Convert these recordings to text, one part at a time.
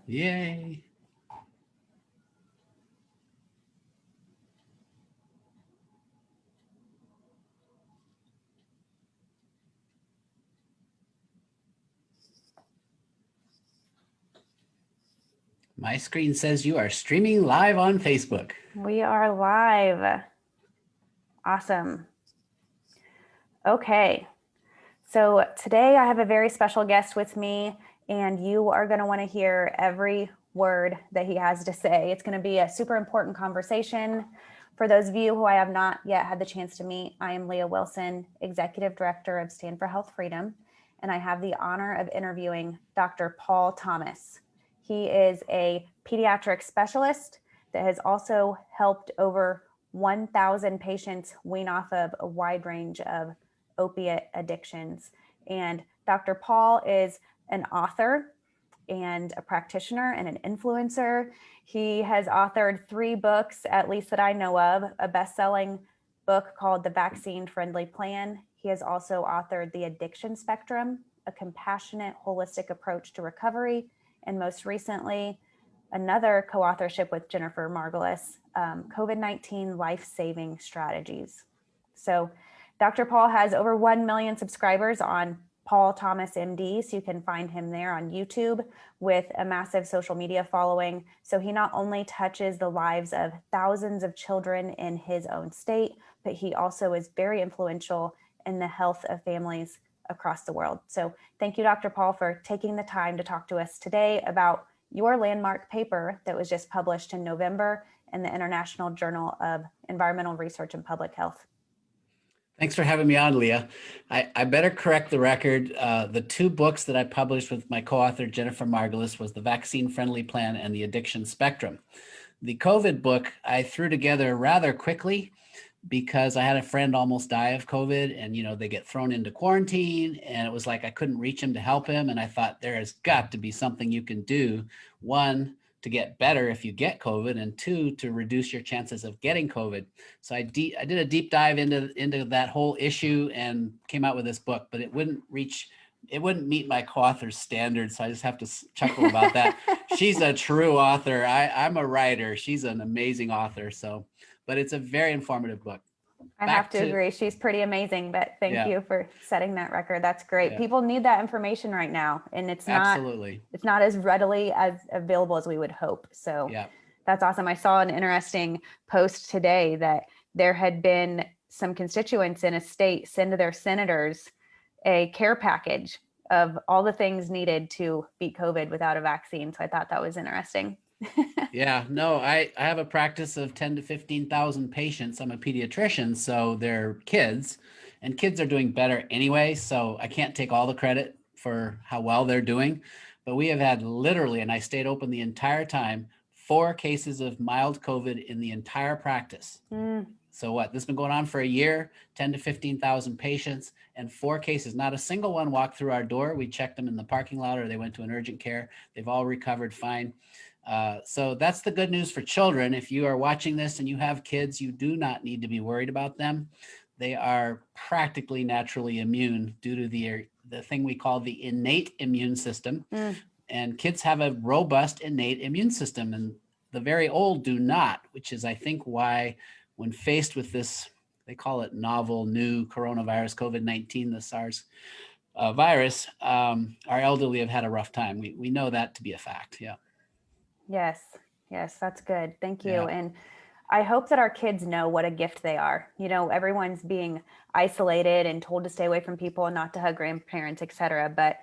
Yay. My screen says you are streaming live on Facebook. We are live. Awesome. Okay. So today I have a very special guest with me, and you are going to want to hear every word that he has to say. It's going to be a super important conversation. For those of you who I have not yet had the chance to meet, I am Leah Wilson, Executive Director of Stand for Health Freedom, and I have the honor of interviewing Dr. Paul Thomas. He is a pediatric specialist that has also helped over 1,000 patients wean off of a wide range of opiate addictions. And Dr. Paul is an author and a practitioner and an influencer. He has authored 3 books, at least that I know of, a best-selling book called The Vaccine Friendly Plan. He has also authored The Addiction Spectrum, a compassionate, holistic approach to recovery. And most recently, another co-authorship with Jennifer Margulis, COVID-19 Life-Saving Strategies. So Dr. Paul has over 1 million subscribers on Paul Thomas MD, so you can find him there on YouTube with a massive social media following. So he not only touches the lives of thousands of children in his own state, but he also is very influential in the health of families across the world. So thank you, Dr. Paul, for taking the time to talk to us today about your landmark paper that was just published in November in the International Journal of Environmental Research and Public Health. Thanks for having me on, Leah. I better correct the record. The 2 books that I published with my co-author, Jennifer Margulis, was The Vaccine Friendly Plan and The Addiction Spectrum. The COVID book I threw together rather quickly because I had a friend almost die of COVID, and they get thrown into quarantine, and it was like I couldn't reach him to help him. And I thought there has got to be something you can do. 1, to get better if you get COVID, and 2, to reduce your chances of getting COVID. So I did a deep dive into that whole issue and came out with this book, but it wouldn't meet my co-author's standards. So I just have to chuckle about that. She's a true author. I'm a writer. She's an amazing author. But it's a very informative book. I have to agree. She's pretty amazing, but thank you for setting that record. That's great. Yeah. People need that information right now, and it's not as readily as available as we would hope. So that's awesome. I saw an interesting post today that there had been some constituents in a state send to their senators a care package of all the things needed to beat COVID without a vaccine. So I thought that was interesting. Yeah, no, I have a practice of 10 to 15,000 patients. I'm a pediatrician, so they're kids, and kids are doing better anyway. So I can't take all the credit for how well they're doing, but we have had literally, and I stayed open the entire time, 4 cases of mild COVID in the entire practice. So what? This has been going on for a year, 10 to 15,000 patients, and 4 cases. Not a single one walked through our door. We checked them in the parking lot, or they went to an urgent care. They've all recovered fine. So that's the good news for children. If you are watching this and you have kids, you do not need to be worried about them. They are practically naturally immune due to the thing we call the innate immune system. And kids have a robust innate immune system, and the very old do not, which is, I think, why when faced with this, they call it novel new coronavirus, COVID-19, the SARS virus, our elderly have had a rough time. We know that to be a fact. Yeah. Yes, that's good. Thank you. Yeah. And I hope that our kids know what a gift they are. Everyone's being isolated and told to stay away from people and not to hug grandparents, et cetera. But,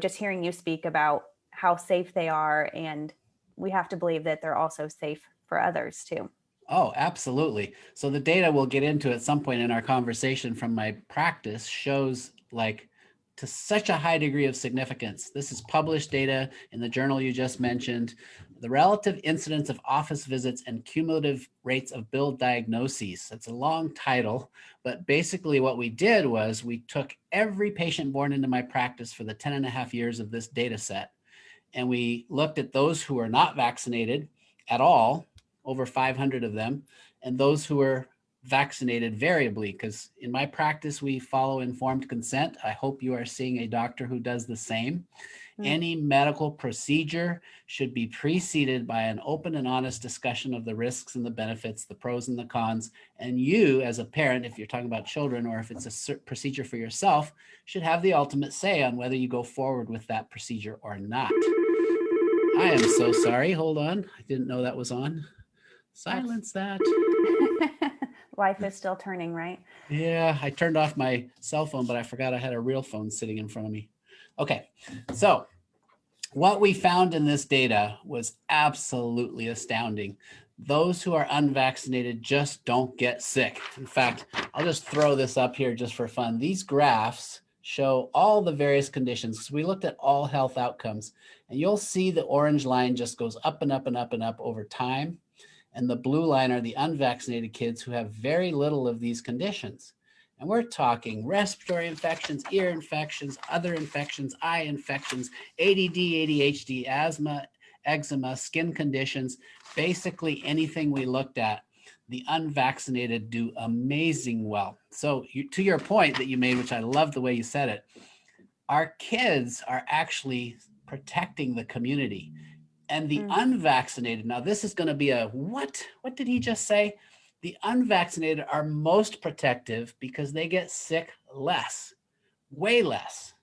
just hearing you speak about how safe they are, and we have to believe that they're also safe for others too. Oh, absolutely. So the data we'll get into at some point in our conversation from my practice shows to such a high degree of significance. This is published data in the journal you just mentioned. The relative incidence of office visits and cumulative rates of billed diagnoses. That's a long title, but basically what we did was we took every patient born into my practice for the 10 and a half years of this data set, and we looked at those who are not vaccinated at all, over 500 of them, and those who are vaccinated variably, because in my practice, we follow informed consent. I hope you are seeing a doctor who does the same. Any medical procedure should be preceded by an open and honest discussion of the risks and the benefits, the pros and the cons. And you, as a parent, if you're talking about children or if it's a procedure for yourself, should have the ultimate say on whether you go forward with that procedure or not. I am so sorry. Hold on. I didn't know that was on. Silence that. Life is still turning, right? Yeah, I turned off my cell phone, but I forgot I had a real phone sitting in front of me. Okay, so what we found in this data was absolutely astounding. Those who are unvaccinated just don't get sick. In fact, I'll just throw this up here just for fun. These graphs show all the various conditions. So we looked at all health outcomes, and you'll see the orange line just goes up and up and up and up over time. And the blue line are the unvaccinated kids who have very little of these conditions. And we're talking respiratory infections, ear infections, other infections, eye infections, ADD, ADHD, asthma, eczema, skin conditions, basically anything we looked at. The unvaccinated do amazing well. So to your point that you made, which I love the way you said it, our kids are actually protecting the community. And the unvaccinated, now this is going to be a what did he just say? The unvaccinated are most protective because they get sick less, way less.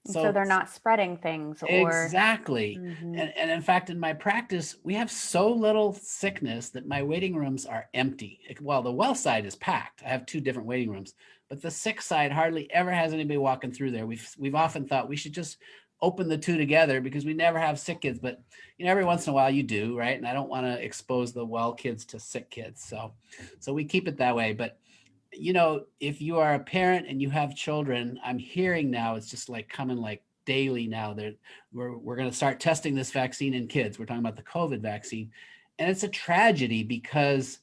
So they're not spreading things or exactly. And in fact, in my practice, we have so little sickness that my waiting rooms are empty. Well, the well side is packed. I have 2 different waiting rooms, but the sick side hardly ever has anybody walking through there. We've often thought we should just open the 2 together because we never have sick kids, but every once in a while you do, right? And I don't want to expose the well kids to sick kids. So we keep it that way. But if you are a parent and you have children, I'm hearing now it's just like coming like daily now that we're going to start testing this vaccine in kids. We're talking about the COVID vaccine, and it's a tragedy because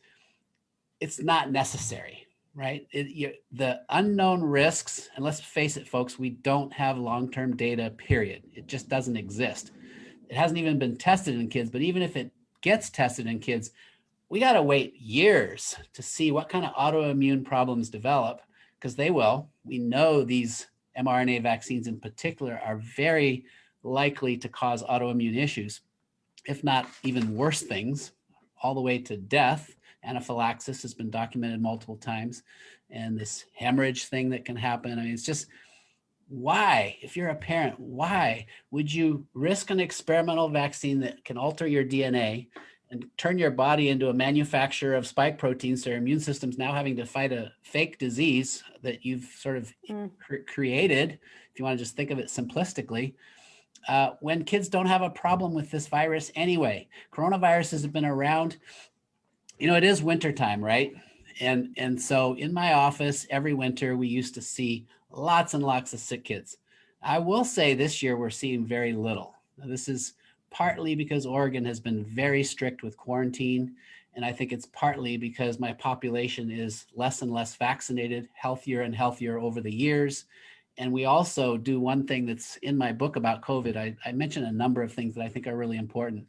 it's not necessary. Right? The unknown risks, and let's face it, folks, we don't have long-term data, period. It just doesn't exist. It hasn't even been tested in kids, but even if it gets tested in kids, we got to wait years to see what kind of autoimmune problems develop, because they will. We know these mRNA vaccines in particular are very likely to cause autoimmune issues, if not even worse things, all the way to death. Anaphylaxis has been documented multiple times, and this hemorrhage thing that can happen. I mean, it's just, why, if you're a parent, why would you risk an experimental vaccine that can alter your DNA and turn your body into a manufacturer of spike proteins so your immune system's now having to fight a fake disease that you've sort of created, if you want to just think of it simplistically, when kids don't have a problem with this virus anyway? Coronaviruses have been around. It is wintertime, right? And so in my office, every winter, we used to see lots and lots of sick kids. I will say this year, we're seeing very little. Now, this is partly because Oregon has been very strict with quarantine. And I think it's partly because my population is less and less vaccinated, healthier and healthier over the years. And we also do one thing that's in my book about COVID. I mentioned a number of things that I think are really important.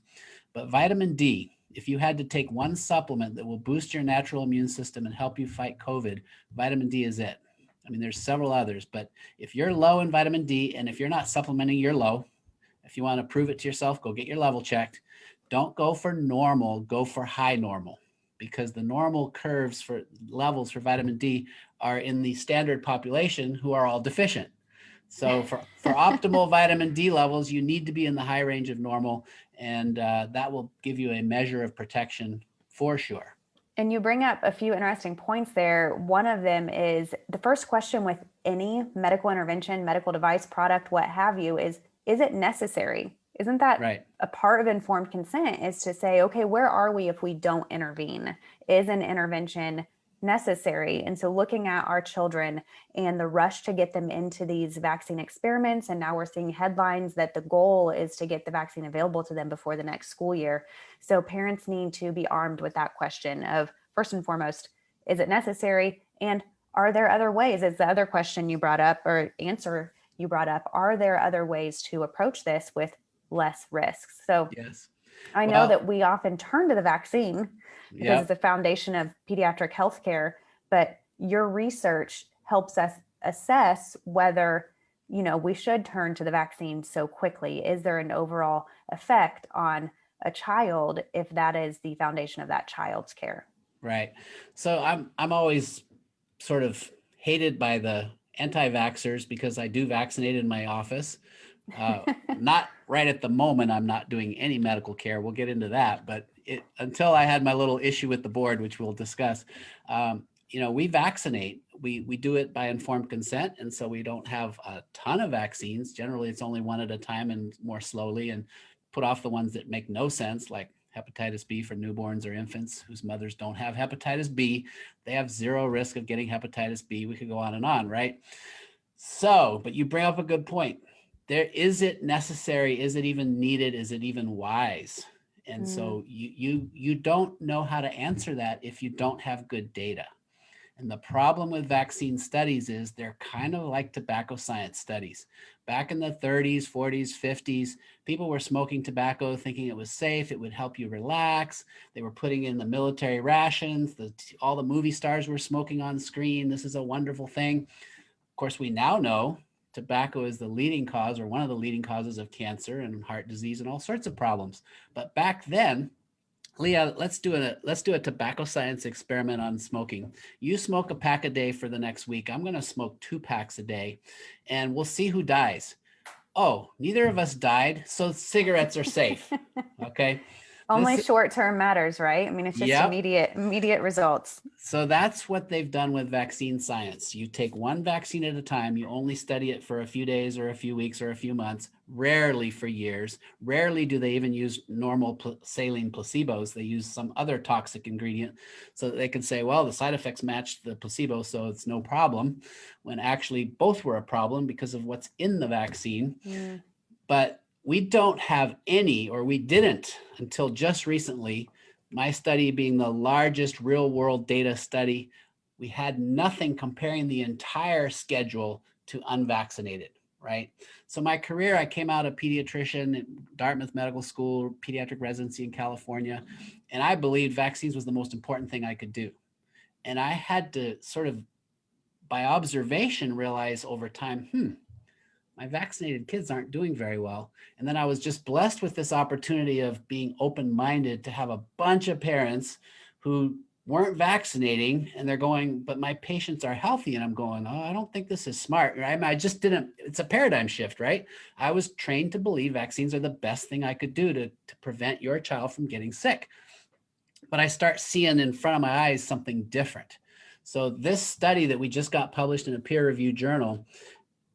But vitamin D, if you had to take one supplement that will boost your natural immune system and help you fight COVID, vitamin D is it. I mean, there's several others, but if you're low in vitamin D, and if you're not supplementing, you're low. If you want to prove it to yourself, go get your level checked. Don't go for normal, go for high normal, because the normal curves for levels for vitamin D are in the standard population who are all deficient. So for optimal vitamin D levels, you need to be in the high range of normal, and that will give you a measure of protection for sure. And you bring up a few interesting points there. One of them is the first question with any medical intervention, medical device, product, what have you, is it necessary? Isn't that right? A part of informed consent is to say, okay, where are we if we don't intervene? Is an intervention necessary? And so looking at our children and the rush to get them into these vaccine experiments, and now we're seeing headlines that the goal is to get the vaccine available to them before the next school year. So parents need to be armed with that question of, first and foremost, is it necessary? And are there other ways? Is the other question you brought up, or answer you brought up, are there other ways to approach this with less risks? So yes. I know that we often turn to the vaccine because it's the foundation of pediatric healthcare, but your research helps us assess whether we should turn to the vaccine so quickly? Is there an overall effect on a child if that is the foundation of that child's care? Right. So I'm always sort of hated by the anti-vaxxers because I do vaccinate in my office. Not right at the moment. I'm not doing any medical care. We'll get into that, but until I had my little issue with the board, which we'll discuss, we vaccinate. We do it by informed consent, and so we don't have a ton of vaccines. Generally, it's only one at a time and more slowly, and put off the ones that make no sense, like hepatitis B for newborns or infants whose mothers don't have hepatitis B. They have zero risk of getting hepatitis B. We could go on and on, right? So, but you bring up a good point. Is it necessary? Is it even needed? Is it even wise? And so you don't know how to answer that if you don't have good data. And the problem with vaccine studies is they're kind of like tobacco science studies. Back in the 30s, 40s, 50s, people were smoking tobacco thinking it was safe, it would help you relax. They were putting in the military rations. All the movie stars were smoking on screen. This is a wonderful thing. Of course, we now know tobacco is the leading cause or one of the leading causes of cancer and heart disease and all sorts of problems. But back then, Leah, let's do a tobacco science experiment on smoking. You smoke a pack a day for the next week. I'm going to smoke 2 packs a day, and we'll see who dies. Oh, neither of us died, so cigarettes are safe. Okay. Only short-term matters, right? I mean, it's just immediate results. So that's what they've done with vaccine science. You take one vaccine at a time. You only study it for a few days or a few weeks or a few months, rarely for years. Rarely do they even use normal saline placebos. They use some other toxic ingredient so that they can say, well, the side effects matched the placebo, so it's no problem, when actually both were a problem because of what's in the vaccine. But we don't have any, or we didn't until just recently, my study being the largest real world data study, we had nothing comparing the entire schedule to unvaccinated, right? So my career, I came out a pediatrician at Dartmouth Medical School, pediatric residency in California, and I believed vaccines was the most important thing I could do. And I had to sort of, by observation, realize over time, my vaccinated kids aren't doing very well. And then I was just blessed with this opportunity of being open-minded to have a bunch of parents who weren't vaccinating, and they're going, but my patients are healthy. And I'm going, oh, I don't think this is smart. Right? I just didn't, it's a paradigm shift, right? I was trained to believe vaccines are the best thing I could do to prevent your child from getting sick. But I start seeing in front of my eyes something different. So this study that we just got published in a peer-reviewed journal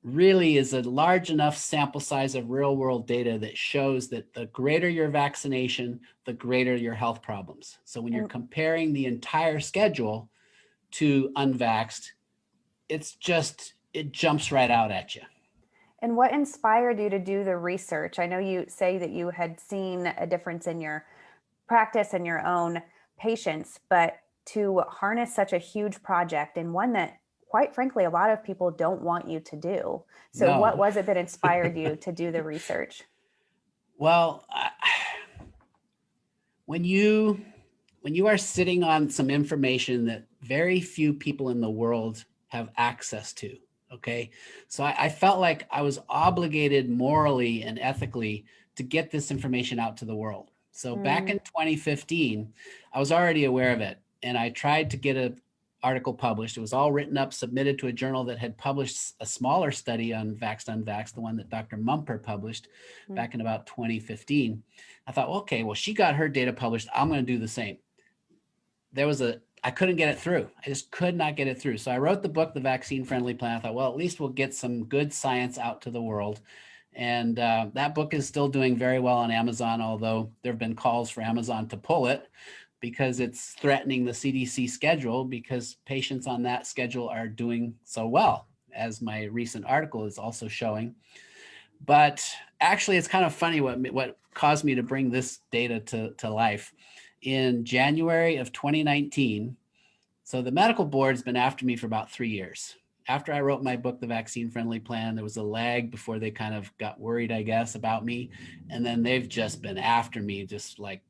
really is a large enough sample size of real world data that shows that the greater your vaccination, the greater your health problems. So when you're comparing the entire schedule to unvaxxed, it jumps right out at you. And what inspired you to do the research? I know you say that you had seen a difference in your practice and your own patients, but to harness such a huge project and one that, quite frankly, a lot of people don't want you to do. So what was it that inspired you to do the research? Well, when you are sitting on some information that very few people in the world have access to, okay? So I felt like I was obligated morally and ethically to get this information out to the world. So back in 2015, I was already aware of it, and I tried to get an article published. It was all written up, submitted to a journal that had published a smaller study on vaxxed, unvaxxed, the one that Dr. Mumper published back in about 2015. I thought, okay, well, she got her data published. I'm going to do the same. I couldn't get it through. I just could not get it through. So I wrote the book, The Vaccine Friendly Plan. I thought, well, at least we'll get some good science out to the world. And that book is still doing very well on Amazon, although there have been calls for Amazon to pull it because it's threatening the CDC schedule, because patients on that schedule are doing so well, as my recent article is also showing. But actually, it's kind of funny what caused me to bring this data to life. In January of 2019, so the medical board's been after me for about 3 years. After I wrote my book, The Vaccine Friendly Plan, there was a lag before they kind of got worried, I guess, about me. And then they've just been after me, just like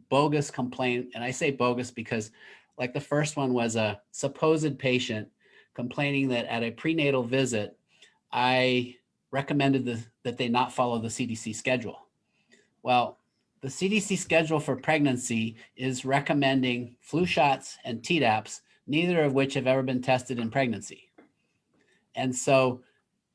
bogus complaint. And I say bogus because like the first one was a supposed patient complaining that at a prenatal visit, I recommended that they not follow the CDC schedule. Well, the CDC schedule for pregnancy is recommending flu shots and Tdaps, neither of which have ever been tested in pregnancy. And so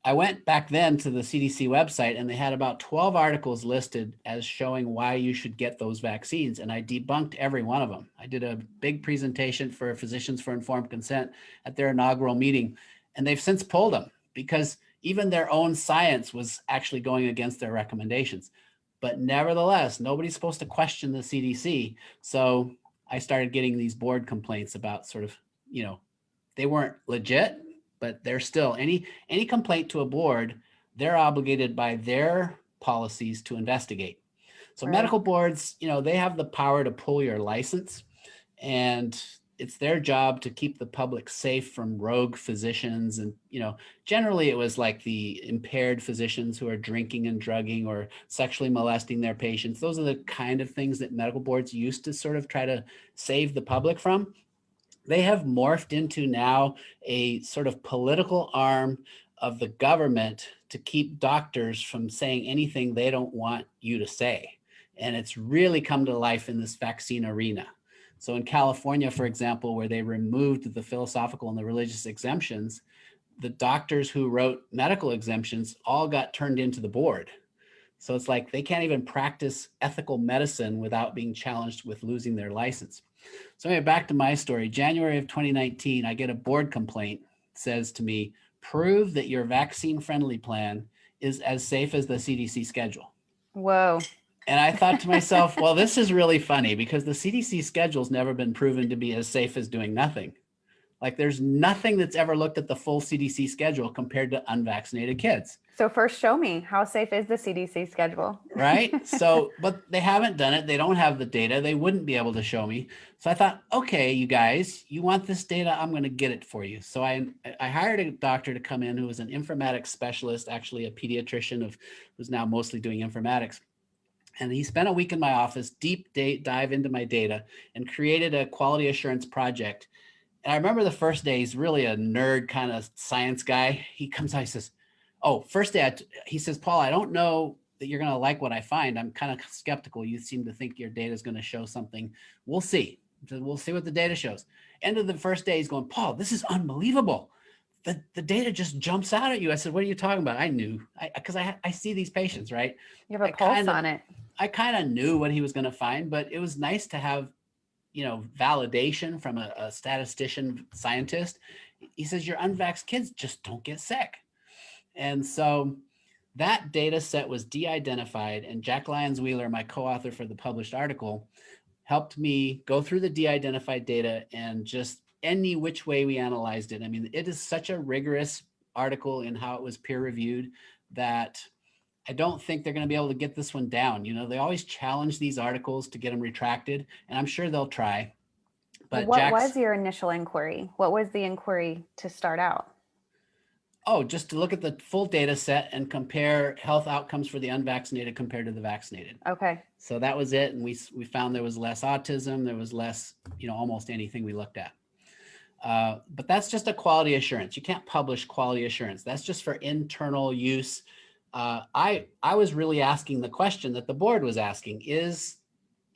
I went back then to the CDC website, and they had about 12 articles listed as showing why you should get those vaccines. And I debunked every one of them. I did a big presentation for Physicians for Informed Consent at their inaugural meeting, and they've since pulled them because even their own science was actually going against their recommendations. But nevertheless, nobody's supposed to question the CDC. So I started getting these board complaints about sort of, they weren't legit, but they're still any complaint to a board, they're obligated by their policies to investigate. So Right. medical boards, they have the power to pull your license, and it's their job to keep the public safe from rogue physicians. And, generally it was like the impaired physicians who are drinking and drugging or sexually molesting their patients. Those are the kind of things that medical boards used to sort of try to save the public from. They have morphed into now a sort of political arm of the government to keep doctors from saying anything they don't want you to say. And it's really come to life in this vaccine arena. So in California, for example, where they removed the philosophical and the religious exemptions, the doctors who wrote medical exemptions all got turned into the board. So it's like they can't even practice ethical medicine without being challenged with losing their license. So anyway, back to my story. January of 2019, I get a board complaint. It says to me, prove that your vaccine-friendly plan is as safe as the CDC schedule. Whoa. And I thought to myself, well, this is really funny because the CDC schedule's never been proven to be as safe as doing nothing. Like there's nothing that's ever looked at the full CDC schedule compared to unvaccinated kids. So first show me, how safe is the CDC schedule? Right? So, but they haven't done it. They don't have the data. They wouldn't be able to show me. So I thought, okay, you guys, you want this data? I'm going to get it for you. So I hired a doctor to come in who was an informatics specialist, actually a pediatrician who's now mostly doing informatics. And he spent a week in my office, deep dive into my data, and created a quality assurance project. And I remember the first day, he's really a nerd kind of science guy. He comes out, he says, first day, he says, Paul, I don't know that you're going to like what I find. I'm kind of skeptical. You seem to think your data is going to show something. We'll see. We'll see what the data shows. End of the first day, he's going, Paul, this is unbelievable. The data just jumps out at you. I said, what are you talking about? I knew, because I see these patients, right? You have a pulse on it. I kind of knew what he was going to find, but it was nice to have, validation from a statistician scientist. He says, your unvaxxed kids just don't get sick. And so that data set was de-identified, and Jack Lyons-Wheeler, my co-author for the published article, helped me go through the de-identified data and just any which way we analyzed it. I mean, it is such a rigorous article in how it was peer reviewed that I don't think they're going to be able to get this one down. They always challenge these articles to get them retracted, and I'm sure they'll try. But what was your initial inquiry? What was the inquiry to start out? Just to look at the full data set and compare health outcomes for the unvaccinated compared to the vaccinated. Okay. So that was it. And we found there was less autism. There was less, almost anything we looked at. But that's just a quality assurance. You can't publish quality assurance. That's just for internal use. I was really asking the question that the board was asking, is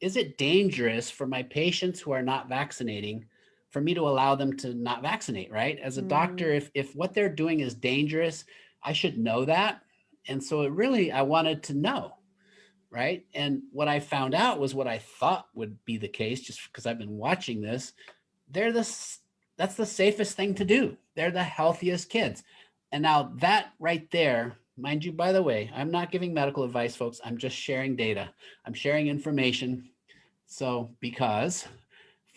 it dangerous for my patients who are not vaccinating for me to allow them to not vaccinate, right? As a doctor, if what they're doing is dangerous, I should know that. And so I wanted to know, right? And what I found out was what I thought would be the case, just because I've been watching this. That's the safest thing to do. They're the healthiest kids. And now that right there, mind you, by the way, I'm not giving medical advice, folks. I'm just sharing data. I'm sharing information. So because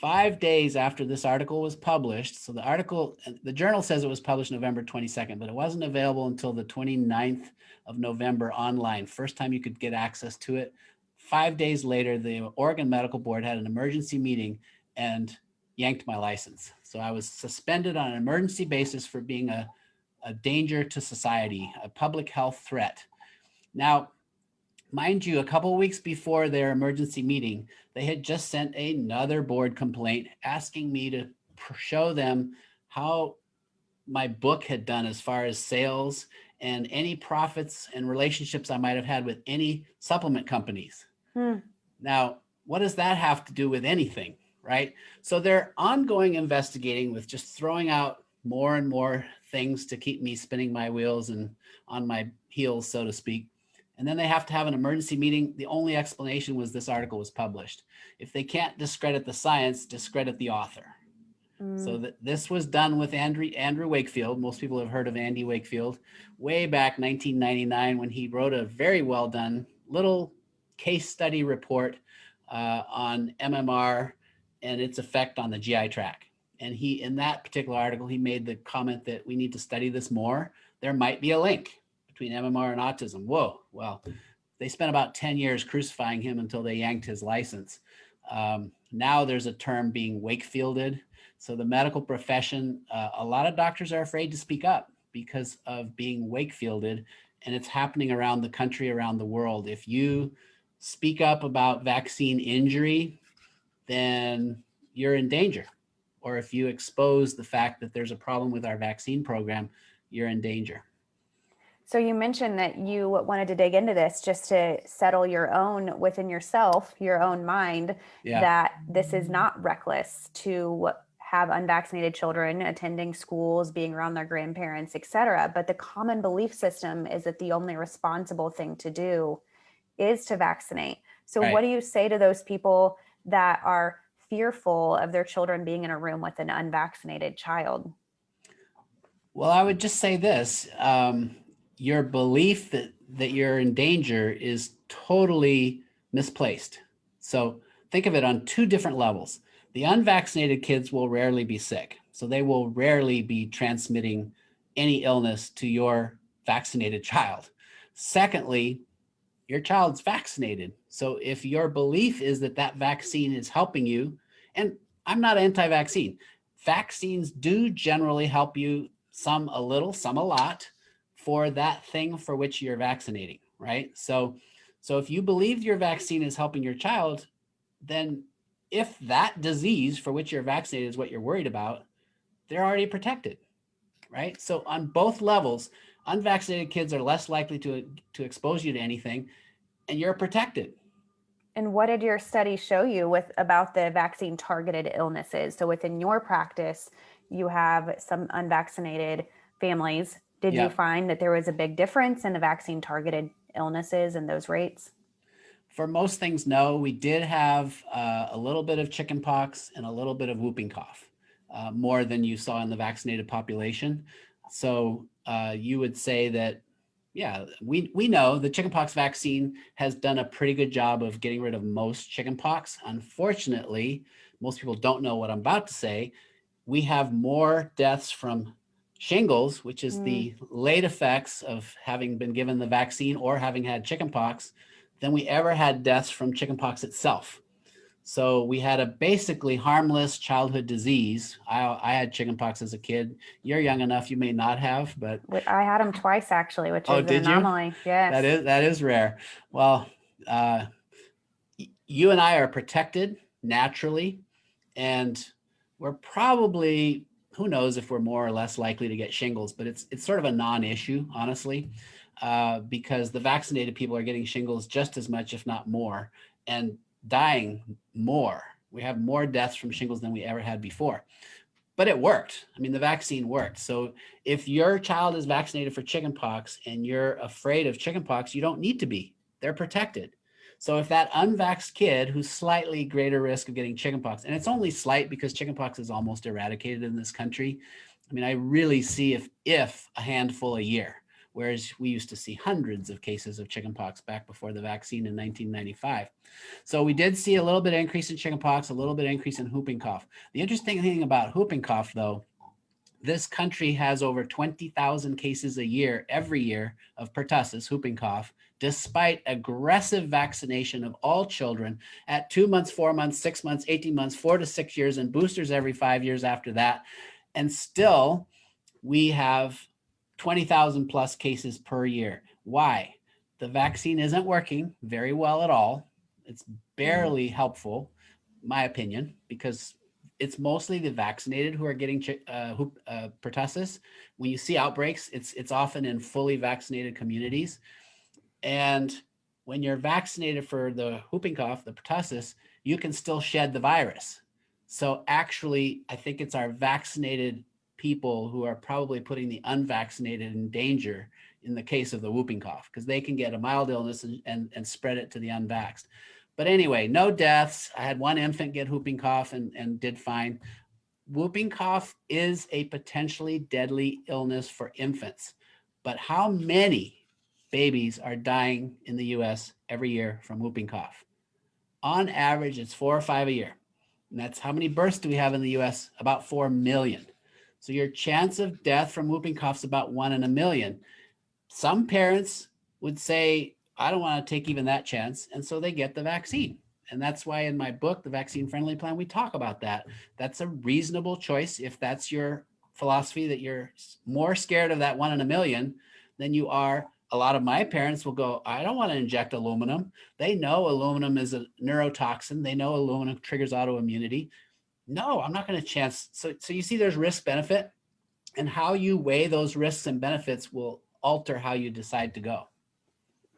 5 days after this article was published, so the journal says it was published November 22nd, but it wasn't available until the 29th of November online. First time you could get access to it. 5 days later, the Oregon Medical Board had an emergency meeting and yanked my license. So I was suspended on an emergency basis for being a danger to society, a public health threat. Now, mind you, a couple of weeks before their emergency meeting, they had just sent another board complaint asking me to show them how my book had done as far as sales and any profits and relationships I might have had with any supplement companies. Now, what does that have to do with anything, right? So they're ongoing investigating with just throwing out more and more things to keep me spinning my wheels and on my heels, so to speak. And then they have to have an emergency meeting. The only explanation was this article was published. If they can't discredit the science, discredit the author. So this was done with Andrew Wakefield. Most people have heard of Andy Wakefield way back 1999 when he wrote a very well done little case study report on MMR and its effect on the GI tract. And he, in that particular article, he made the comment that we need to study this more. There might be a link between MMR and autism. Whoa, well, they spent about 10 years crucifying him until they yanked his license. Now there's a term being wakefielded. So the medical profession, a lot of doctors are afraid to speak up because of being wakefielded, and it's happening around the country, around the world. If you speak up about vaccine injury, then you're in danger. Or if you expose the fact that there's a problem with our vaccine program, you're in danger. So you mentioned that you wanted to dig into this just to settle your own within yourself, your own mind, that this is not reckless to have unvaccinated children attending schools, being around their grandparents, etc. But the common belief system is that the only responsible thing to do is to vaccinate. So what do you say to those people that are fearful of their children being in a room with an unvaccinated child? Well, I would just say this. Your belief that you're in danger is totally misplaced. So think of it on two different levels. The unvaccinated kids will rarely be sick. So they will rarely be transmitting any illness to your vaccinated child. Secondly, your child's vaccinated. So if your belief is that that vaccine is helping you, and I'm not anti-vaccine, vaccines do generally help you, some a little, some a lot, for that thing for which you're vaccinating, right? So if you believe your vaccine is helping your child, then if that disease for which you're vaccinated is what you're worried about, they're already protected, right? So on both levels, unvaccinated kids are less likely to expose you to anything, and you're protected. And what did your study show you about the vaccine targeted illnesses? So within your practice, you have some unvaccinated families. Did you find that there was a big difference in the vaccine targeted illnesses and those rates? For most things, no. We did have a little bit of chickenpox and a little bit of whooping cough, more than you saw in the vaccinated population. So you would say that, yeah, we know the chickenpox vaccine has done a pretty good job of getting rid of most chickenpox. Unfortunately, most people don't know what I'm about to say. We have more deaths from shingles, which is the late effects of having been given the vaccine or having had chickenpox, than we ever had deaths from chickenpox itself. So we had a basically harmless childhood disease. I had chickenpox as a kid. You're young enough, you may not have, but I had them twice actually, which is an did anomaly. You? Yes. That is rare. Well, you and I are protected naturally, and we're probably, who knows if we're more or less likely to get shingles, but it's sort of a non-issue, honestly, because the vaccinated people are getting shingles just as much, if not more, and dying more. We have more deaths from shingles than we ever had before. But it worked. I mean, the vaccine worked. So if your child is vaccinated for chickenpox and you're afraid of chickenpox, you don't need to be. They're protected. So if that unvaxxed kid who's slightly greater risk of getting chickenpox, and it's only slight because chickenpox is almost eradicated in this country. I mean, I really see if a handful a year, whereas we used to see hundreds of cases of chickenpox back before the vaccine in 1995. So we did see a little bit of increase in chickenpox, a little bit of increase in whooping cough. The interesting thing about whooping cough, though, this country has over 20,000 cases a year, every year, of pertussis, whooping cough, despite aggressive vaccination of all children at 2 months, 4 months, 6 months, 18 months, 4 to 6 years, and boosters every 5 years after that. And still, we have 20,000 plus cases per year. Why? The vaccine isn't working very well at all. It's barely helpful, my opinion, because it's mostly the vaccinated who are getting pertussis. When you see outbreaks, it's often in fully vaccinated communities. And when you're vaccinated for the whooping cough, the pertussis, you can still shed the virus. So actually, I think it's our vaccinated people who are probably putting the unvaccinated in danger in the case of the whooping cough, because they can get a mild illness and spread it to the unvaxxed. But anyway, no deaths. I had one infant get whooping cough and did fine. Whooping cough is a potentially deadly illness for infants. But how many babies are dying in the US every year from whooping cough? On average, it's 4 or 5 a year. And that's how many births do we have in the US? About 4 million. So your chance of death from whooping cough is about 1 in a million. Some parents would say, I don't want to take even that chance. And so they get the vaccine. And that's why in my book, The Vaccine Friendly Plan, we talk about that. That's a reasonable choice if that's your philosophy, that you're more scared of that 1 in a million than you are. A lot of my parents will go, I don't want to inject aluminum. They know aluminum is a neurotoxin. They know aluminum triggers autoimmunity. No, I'm not going to chance. So you see there's risk benefit, and how you weigh those risks and benefits will alter how you decide to go.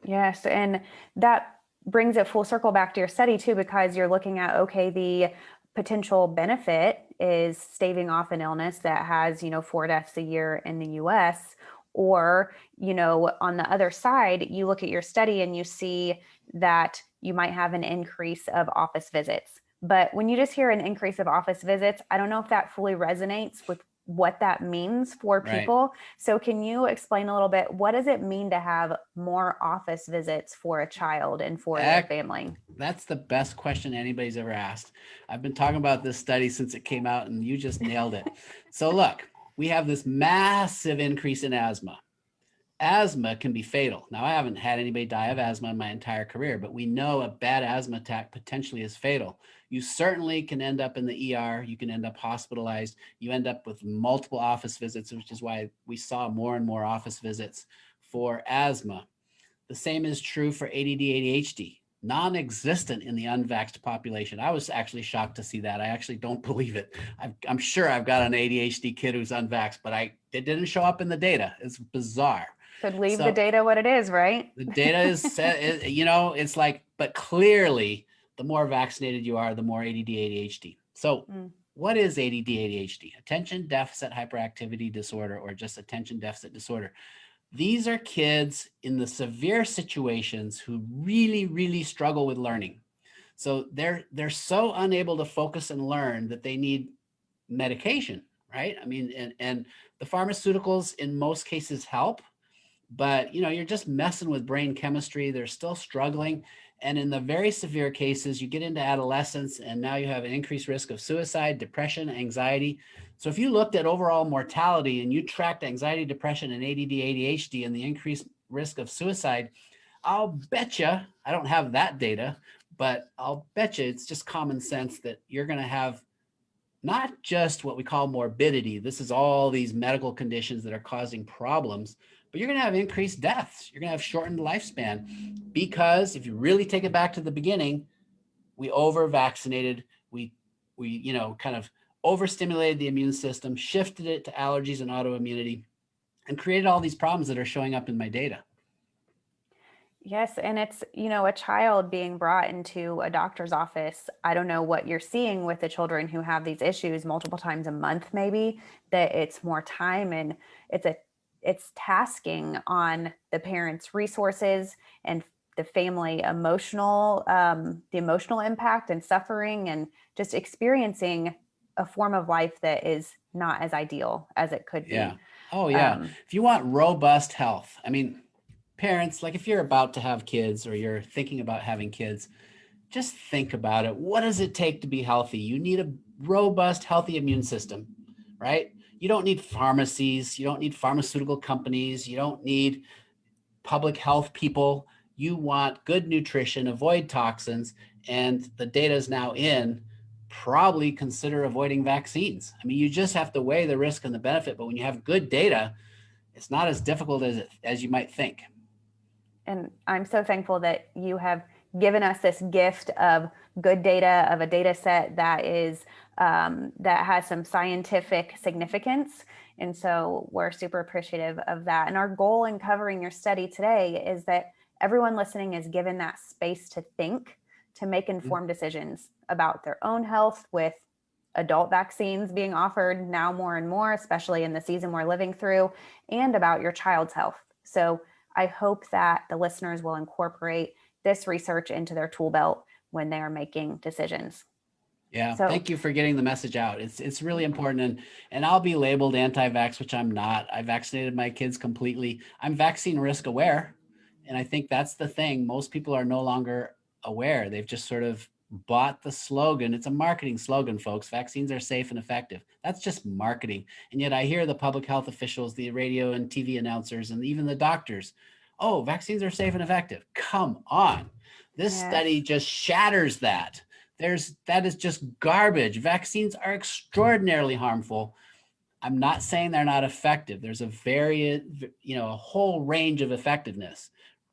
Yes. And that brings it full circle back to your study too, because you're looking at, okay, the potential benefit is staving off an illness that has, 4 deaths a year in the US. Or, on the other side, you look at your study and you see that you might have an increase of office visits. But when you just hear an increase of office visits, I don't know if that fully resonates with what that means for people. Right. So can you explain a little bit, what does it mean to have more office visits for a child and for their family? That's the best question anybody's ever asked. I've been talking about this study since it came out, and you just nailed it. So look, we have this massive increase in asthma. Asthma can be fatal. Now, I haven't had anybody die of asthma in my entire career, but we know a bad asthma attack potentially is fatal. You certainly can end up in the ER. You can end up hospitalized. You end up with multiple office visits, which is why we saw more and more office visits for asthma. The same is true for ADD, ADHD, non-existent in the unvaxxed population. I was actually shocked to see that. I actually don't believe it. I'm sure I've got an ADHD kid who's unvaxxed, but it didn't show up in the data. It's bizarre. Could leave the data what it is, right? The data is set, it's like, but clearly the more vaccinated you are, the more ADD, ADHD. So what is ADD, ADHD? Attention deficit hyperactivity disorder, or just attention deficit disorder. These are kids in the severe situations who really, really struggle with learning. So they're so unable to focus and learn that they need medication, right? I mean, and the pharmaceuticals in most cases help, but you're just messing with brain chemistry. They're still struggling. And in the very severe cases, you get into adolescence, and now you have an increased risk of suicide, depression, anxiety. So if you looked at overall mortality and you tracked anxiety, depression, and ADD, ADHD and the increased risk of suicide, I'll bet you, I don't have that data, but I'll bet you it's just common sense that you're going to have not just what we call morbidity. This is all these medical conditions that are causing problems, but you're going to have increased deaths. You're going to have shortened lifespan, because if you really take it back to the beginning, we over-vaccinated, we kind of overstimulated the immune system, shifted it to allergies and autoimmunity, and created all these problems that are showing up in my data. Yes. And it's, a child being brought into a doctor's office. I don't know what you're seeing with the children who have these issues multiple times a month, maybe, that it's more time, and it's tasking on the parents' resources and the family the emotional impact and suffering, and just experiencing a form of life that is not as ideal as it could be. Yeah. Oh yeah. If you want robust health, I mean, parents, like if you're about to have kids or you're thinking about having kids, just think about it. What does it take to be healthy? You need a robust, healthy immune system, right? You don't need pharmacies. You don't need pharmaceutical companies. You don't need public health people. You want good nutrition, avoid toxins, and the data is now in. Probably consider avoiding vaccines. I mean, you just have to weigh the risk and the benefit, but when you have good data, it's not as difficult as you might think. And I'm so thankful that you have given us this gift of good data, of a data set that is that has some scientific significance. And so we're super appreciative of that. And our goal in covering your study today is that everyone listening is given that space to think, to make informed decisions about their own health, with adult vaccines being offered now more and more, especially in the season we're living through, and about your child's health. So I hope that the listeners will incorporate this research into their tool belt when they are making decisions. Yeah, So thank you for getting the message out. It's really important, and I'll be labeled anti-vax, which I'm not. I vaccinated my kids completely. I'm vaccine risk aware, and I think that's the thing. Most people are no longer aware. They've just sort of bought the slogan. It's a marketing slogan, folks. Vaccines are safe and effective. That's just marketing. And yet I hear the public health officials, the radio and TV announcers, and even the doctors, oh, vaccines are safe and effective. Come on. This yes. study just shatters that. That is just garbage. Vaccines are extraordinarily harmful. I'm not saying they're not effective. There's a whole range of effectiveness,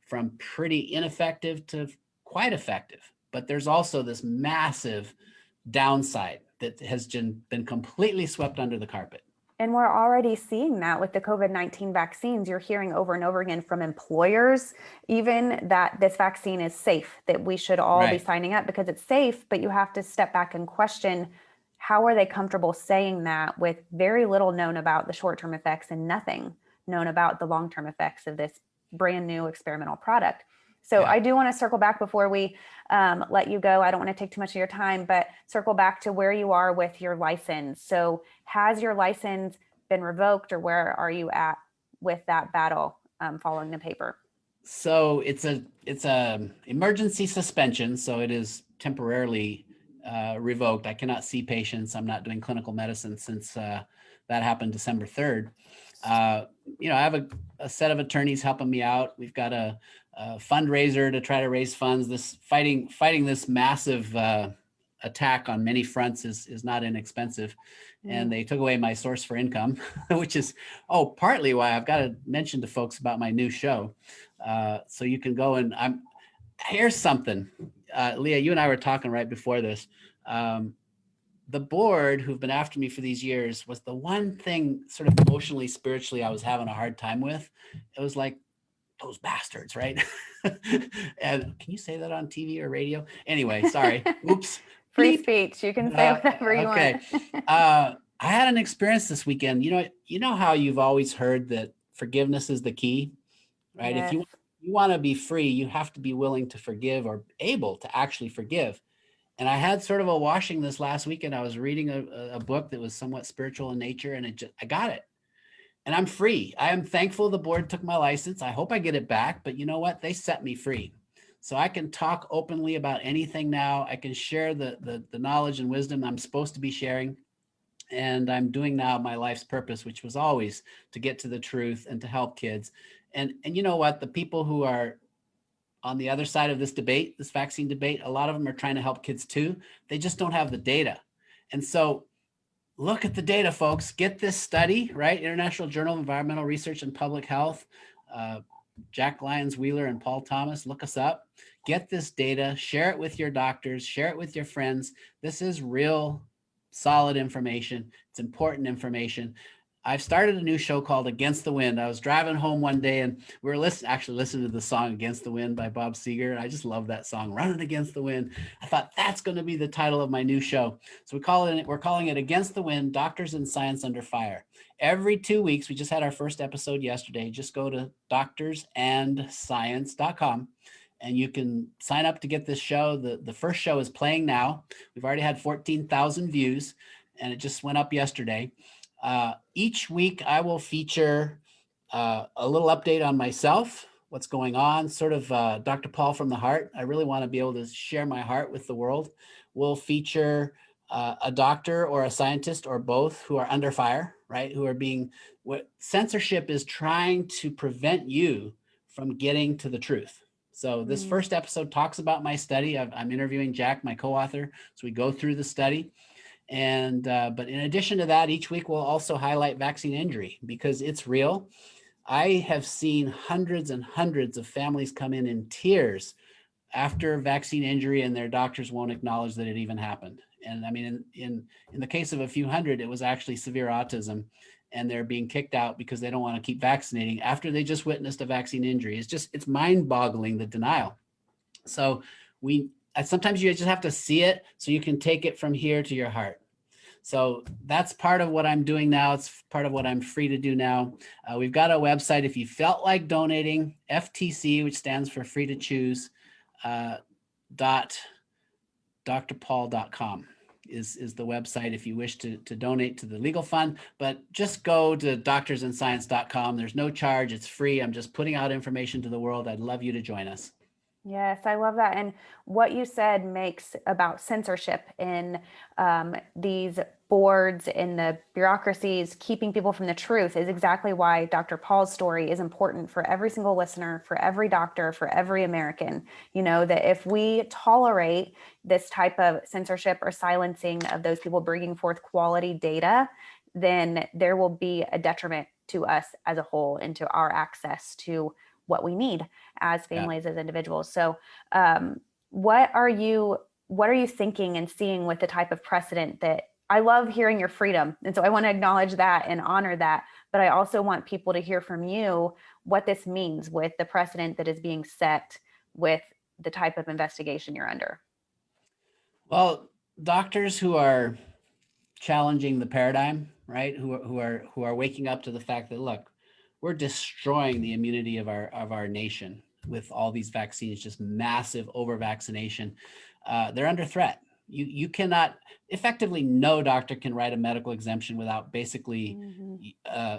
from pretty ineffective to quite effective. But there's also this massive downside that has been completely swept under the carpet. And we're already seeing that with the COVID-19 vaccines. You're hearing over and over again from employers, even, that this vaccine is safe, that we should all be signing up because it's safe. But you have to step back and question, how are they comfortable saying that with very little known about the short-term effects and nothing known about the long-term effects of this brand new experimental product? So I do want to circle back before we let you go. I don't want to take too much of your time, but circle back to where you are with your license. So has your license been revoked, or where are you at with that battle following the paper? So it's a emergency suspension. So it is temporarily revoked. I cannot see patients. I'm not doing clinical medicine since that happened December 3rd. I have a set of attorneys helping me out. We've got a fundraiser to try to raise funds. This fighting this massive attack on many fronts is not inexpensive. And they took away my source for income, which is partly why I've got to mention to folks about my new show. So you can go and here's something. Leah, you and I were talking right before this. The board, who've been after me for these years, was the one thing sort of emotionally, spiritually, I was having a hard time with. It was like, those bastards, right? And can you say that on TV or radio? Anyway, sorry. Oops. Free speech. You can say whatever you want. I had an experience this weekend. You know how you've always heard that forgiveness is the key, right? Yes. If you want to be free, you have to be willing to forgive, or able to actually forgive. And I had sort of a washing this last weekend. I was reading a book that was somewhat spiritual in nature, and I got it. And I'm free. I am thankful the board took my license. I hope I get it back, but you know what? They set me free. So I can talk openly about anything now. I can share the knowledge and wisdom I'm supposed to be sharing. And I'm doing now my life's purpose, which was always to get to the truth and to help kids. And you know what? The people who are on the other side of this debate, this vaccine debate, a lot of them are trying to help kids too. They just don't have the data. And so look at the data, folks. Get this study, right? International Journal of Environmental Research and Public Health. Jack Lyons Wheeler and Paul Thomas, look us up. Get this data, share it with your doctors, share it with your friends. This is real, solid information. It's important information. I've started a new show called Against the Wind. I was driving home one day and we were listening to the song Against the Wind by Bob Seger. I just love that song, Running Against the Wind. I thought that's going to be the title of my new show. So we're calling it Against the Wind, Doctors and Science Under Fire. Every 2 weeks, we just had our first episode yesterday. Just go to doctorsandscience.com and you can sign up to get this show. The first show is playing now. We've already had 14,000 views and it just went up yesterday. Each week I will feature a little update on myself, what's going on, sort of Dr. Paul from the heart. I really want to be able to share my heart with the world. We'll feature a doctor or a scientist or both who are under fire, right? What censorship is trying to prevent you from getting to the truth. So this first episode talks about my study. I'm interviewing Jack, my co-author. So we go through the study. And but in addition to that, each week we'll also highlight vaccine injury because it's real. I have seen hundreds and hundreds of families come in tears after vaccine injury, and their doctors won't acknowledge that it even happened. And I mean, in the case of a few hundred, it was actually severe autism, and they're being kicked out because they don't want to keep vaccinating after they just witnessed a vaccine injury. It's mind-boggling, the denial. So we sometimes you just have to see it so you can take it from here to your heart. So that's part of what I'm doing now. It's part of what I'm free to do now. We've got a website. If you felt like donating, FTC, which stands for free to choose, dot drpaul.com is the website if you wish to donate to the legal fund. But just go to doctorsandscience.com. There's no charge. It's free. I'm just putting out information to the world. I'd love you to join us. Yes, I love that. And what you said makes about censorship in these boards and the bureaucracies keeping people from the truth is exactly why Dr. Paul's story is important for every single listener, for every doctor, for every American. You know, that if we tolerate this type of censorship or silencing of those people bringing forth quality data, then there will be a detriment to us as a whole and to our access to what we need as families, as individuals. So what are you thinking and seeing with the type of precedent that I love hearing your freedom? And so I want to acknowledge that and honor that. But I also want people to hear from you what this means with the precedent that is being set with the type of investigation you're under. Well, doctors who are challenging the paradigm, right? Who are waking up to the fact that, look, we're destroying the immunity of our nation with all these vaccines, just massive over vaccination. They're under threat. You cannot effectively, no doctor can write a medical exemption without basically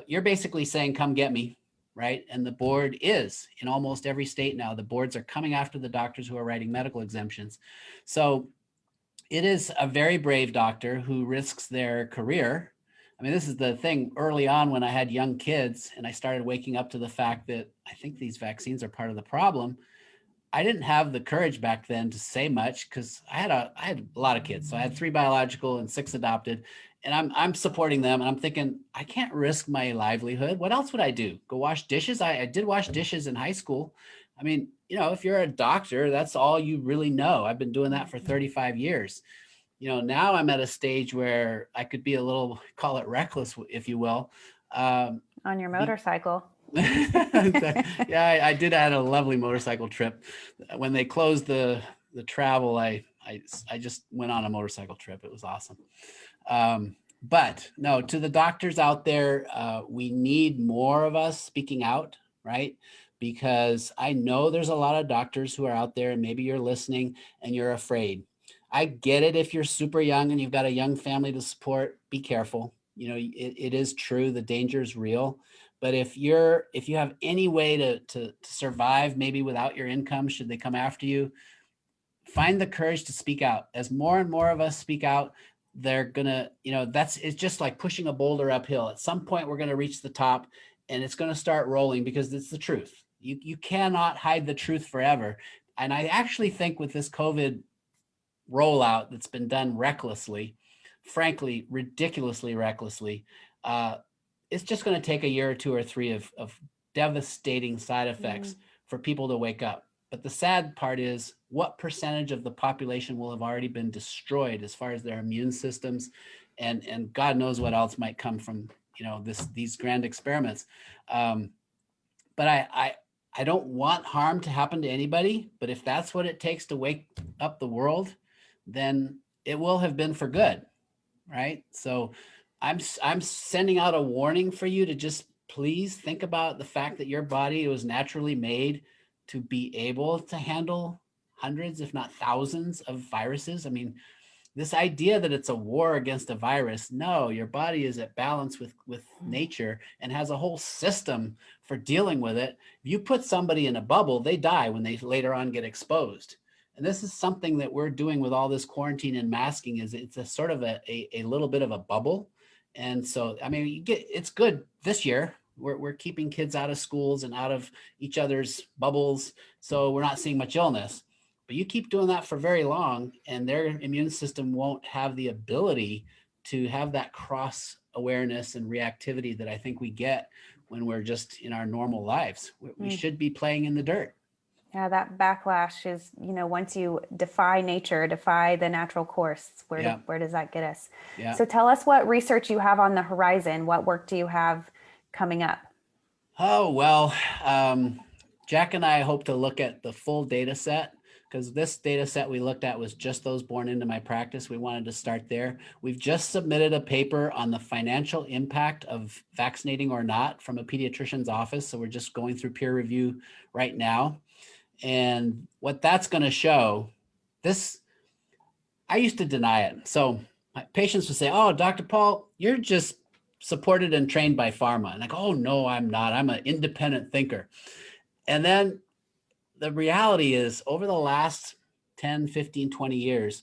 you're basically saying, come get me, right? And the board is in almost every state now. The boards are coming after the doctors who are writing medical exemptions. So it is a very brave doctor who risks their career. I mean, this is the thing early on when I had young kids and I started waking up to the fact that I think these vaccines are part of the problem. I didn't have the courage back then to say much because I had a lot of kids. So I had 3 biological and 6 adopted, and I'm supporting them. And I'm thinking, I can't risk my livelihood. What else would I do? Go wash dishes? I did wash dishes in high school. I mean, if you're a doctor, that's all you really know. I've been doing that for 35 years. Now I'm at a stage where I could be a little, call it reckless, if you will. On your motorcycle. Yeah, I did. I had a lovely motorcycle trip. When they closed the travel, I just went on a motorcycle trip. It was awesome. But no, to the doctors out there, we need more of us speaking out, right? Because I know there's a lot of doctors who are out there, and maybe you're listening and you're afraid. I get it. If you're super young and you've got a young family to support, be careful. It is true. The danger is real. But if you have any way to survive, maybe without your income, should they come after you, find the courage to speak out. As more and more of us speak out, they're gonna, it's just like pushing a boulder uphill. At some point, we're gonna reach the top, and it's gonna start rolling because it's the truth. You cannot hide the truth forever. And I actually think with this COVID rollout that's been done recklessly, frankly, ridiculously recklessly, it's just going to take a year or 2 or 3 of devastating side effects for people to wake up. But the sad part is, what percentage of the population will have already been destroyed as far as their immune systems, and God knows what else might come from these grand experiments. But I don't want harm to happen to anybody. But if that's what it takes to wake up the world, then it will have been for good, right? So I'm sending out a warning for you to just please think about the fact that your body was naturally made to be able to handle hundreds, if not thousands, of viruses. I mean, this idea that it's a war against a virus, no, your body is at balance with nature and has a whole system for dealing with it. If you put somebody in a bubble, they die when they later on get exposed. And this is something that we're doing with all this quarantine and masking. Is it's a sort of a little bit of a bubble. And so, I mean, it's good this year. We're keeping kids out of schools and out of each other's bubbles, so we're not seeing much illness. But you keep doing that for very long, and their immune system won't have the ability to have that cross awareness and reactivity that I think we get when we're just in our normal lives. We should be playing in the dirt. Yeah, that backlash is, once you defy nature, defy the natural course, Yeah. where does that get us? Yeah. So tell us what research you have on the horizon. What work do you have coming up? Oh, well, Jack and I hope to look at the full data set because this data set we looked at was just those born into my practice. We wanted to start there. We've just submitted a paper on the financial impact of vaccinating or not from a pediatrician's office. So we're just going through peer review right now. And what that's going to show, this, I used to deny it. So my patients would say, "Oh, Dr. Paul, you're just supported and trained by pharma." And I go, "Oh, no, I'm not. I'm an independent thinker." And then the reality is, over the last 10, 15, 20 years,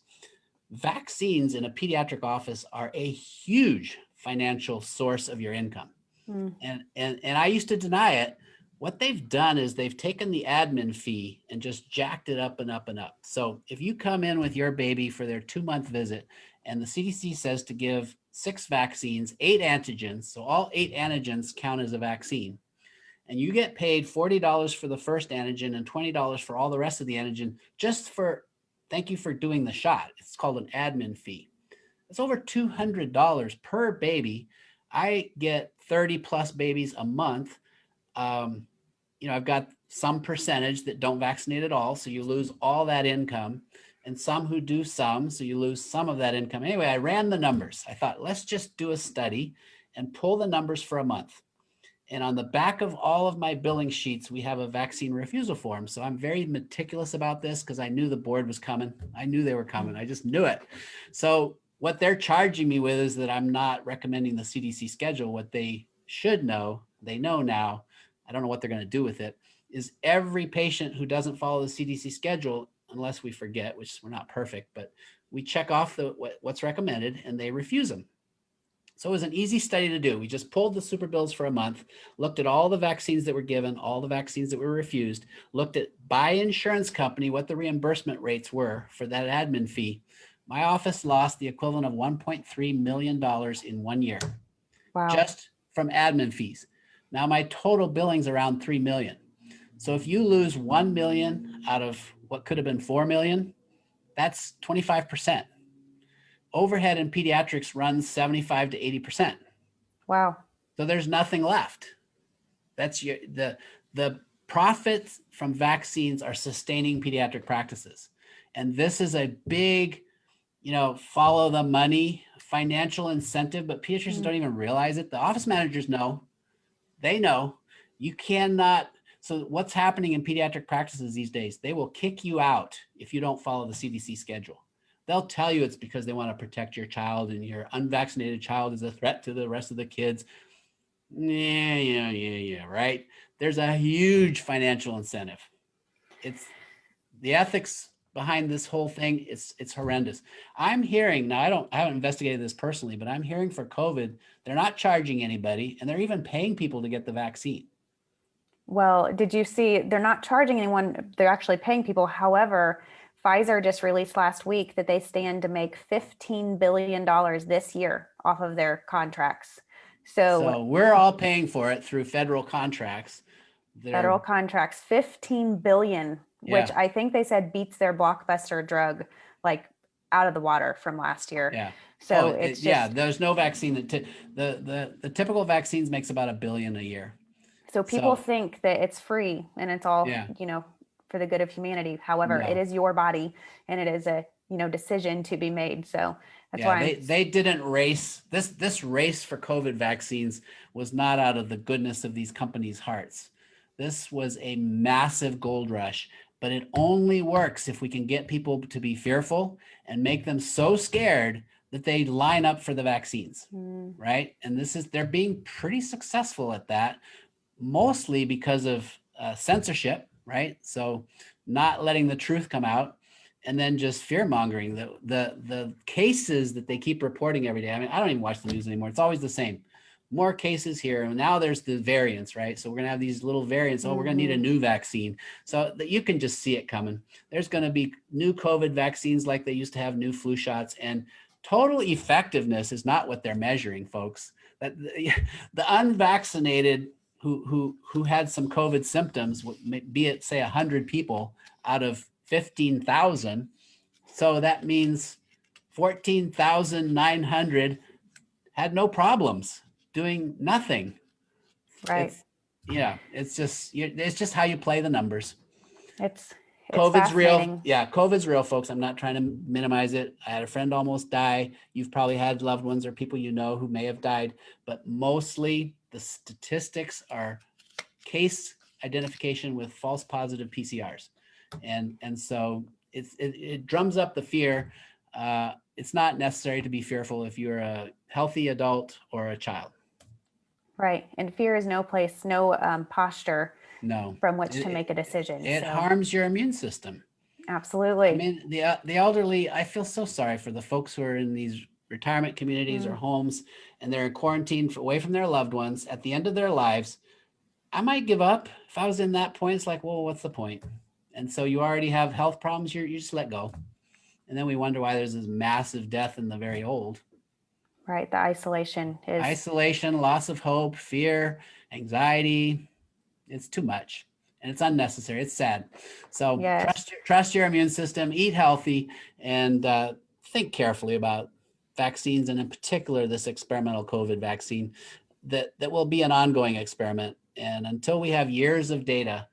vaccines in a pediatric office are a huge financial source of your income. Mm. And I used to deny it. What they've done is they've taken the admin fee and just jacked it up and up and up. So if you come in with your baby for their 2-month visit and the CDC says to give 6 vaccines, 8 antigens, so all 8 antigens count as a vaccine, and you get paid $40 for the first antigen and $20 for all the rest of the antigen just for thank you for doing the shot. It's called an admin fee. It's over $200 per baby. I get 30 plus babies a month. Um, I've got some percentage that don't vaccinate at all. So you lose all that income, and some who do some. So you lose some of that income. Anyway, I ran the numbers. I thought, let's just do a study and pull the numbers for a month. And on the back of all of my billing sheets, we have a vaccine refusal form. So I'm very meticulous about this because I knew the board was coming. I knew they were coming. I just knew it. So what they're charging me with is that I'm not recommending the CDC schedule. What they should know, they know now, I don't know what they're going to do with it, is every patient who doesn't follow the CDC schedule, unless we forget, which we're not perfect, but we check off what's recommended and they refuse them. So it was an easy study to do. We just pulled the super bills for a month, looked at all the vaccines that were given, all the vaccines that were refused, looked at by insurance company, what the reimbursement rates were for that admin fee. My office lost the equivalent of $1.3 million in 1 year, Wow. just from admin fees. Now my total billing's around 3 million. So if you lose 1 million out of what could have been 4 million, that's 25%. Overhead in pediatrics runs 75 to 80%. Wow. So there's nothing left. That's the profits from vaccines are sustaining pediatric practices. And this is a big, follow the money financial incentive, but pediatricians don't even realize it. The office managers know. They know you cannot. So what's happening in pediatric practices these days? They will kick you out if you don't follow the CDC schedule. They'll tell you it's because they want to protect your child and your unvaccinated child is a threat to the rest of the kids. Yeah, right. There's a huge financial incentive. It's the ethics behind this whole thing. It's horrendous. I'm hearing now. I haven't investigated this personally, but I'm hearing for COVID, they're not charging anybody, and they're even paying people to get the vaccine. Well, did you see they're not charging anyone, they're actually paying people. However, Pfizer just released last week that they stand to make $15 billion this year off of their contracts. So we're all paying for it through federal contracts. Federal contracts, 15 billion, which Yeah. I think they said beats their blockbuster drug like out of the water from last year. Yeah. So it's just, there's no vaccine the typical vaccines makes about $1 billion a year. so people So think that it's free and it's all, yeah, for the good of humanity. However, it no. is your body and it is a, decision to be made. So that's Yeah, why they didn't race this race for COVID vaccines was not out of the goodness of these companies' hearts. This was a massive gold rush, but it only works if we can get people to be fearful and make them so scared that they line up for the vaccines, right? And they're being pretty successful at that, mostly because of censorship, right? So not letting the truth come out and then just fear mongering the cases that they keep reporting every day. I mean, I don't even watch the news anymore. It's always the same. More cases here. And now there's the variants, right? So we're going to have these little variants. Oh, we're going to need a new vaccine. So that you can just see it coming. There's going to be new COVID vaccines like they used to have new flu shots, and total effectiveness is not what they're measuring, folks. That the unvaccinated who had some COVID symptoms, be it say 100 people out of 15,000. So that means 14,900 had no problems doing nothing. Right. It's yeah, it's just how you play the numbers. It's COVID's real. fascinating. Yeah, COVID's real, folks. I'm not trying to minimize it. I had a friend almost die. You've probably had loved ones or people you know who may have died, but mostly the statistics are case identification with false positive PCRs. And so it drums up the fear. It's not necessary to be fearful if you're a healthy adult or a child. Right. And fear is no place, no posture No, from which to make a decision. it So harms your immune system. absolutely. I mean, the elderly, I feel so sorry for the folks who are in these retirement communities or homes and they're in quarantine away from their loved ones at the end of their lives. I might give up if I was in that point. It's like, well, what's the point? And so you already have health problems. You just let go. And then we wonder why there's this massive death in the very old. Right. The isolation is Isolation, loss of hope, fear, anxiety. It's too much and it's unnecessary. It's sad. So yes. trust your immune system, eat healthy, and think carefully about vaccines, and in particular, this experimental COVID vaccine that will be an ongoing experiment. And until we have years of data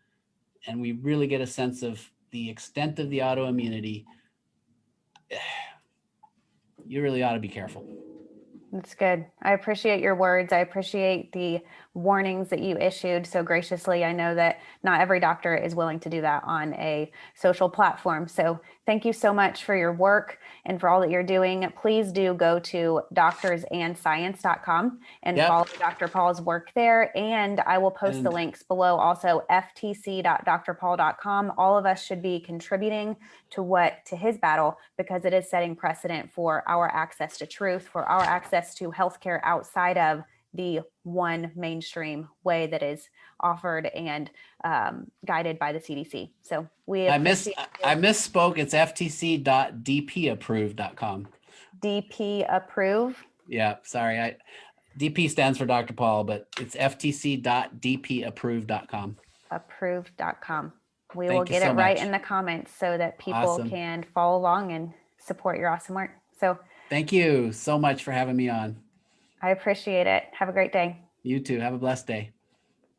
and we really get a sense of the extent of the autoimmunity, you really ought to be careful. That's good. I appreciate your words. I appreciate the warnings that you issued so graciously. I know that not every doctor is willing to do that on a social platform. So thank you so much for your work and for all that you're doing. Please do go to doctorsandscience.com and follow Dr. Paul's work there. And I will post the links below. Also, ftc.drpaul.com. All of us should be contributing to his battle, because it is setting precedent for our access to truth, for our access to healthcare outside of the one mainstream way that is offered and guided by the CDC. So I misspoke. It's ftc.dpapproved.com. DP approve. Yeah, sorry. DP stands for Dr. Paul, but it's ftc.dpapproved.com. Approved.com. We will get it right in the comments so that people can follow along and support your awesome work. So thank you so much for having me on. I appreciate it. Have a great day. You too. Have a blessed day.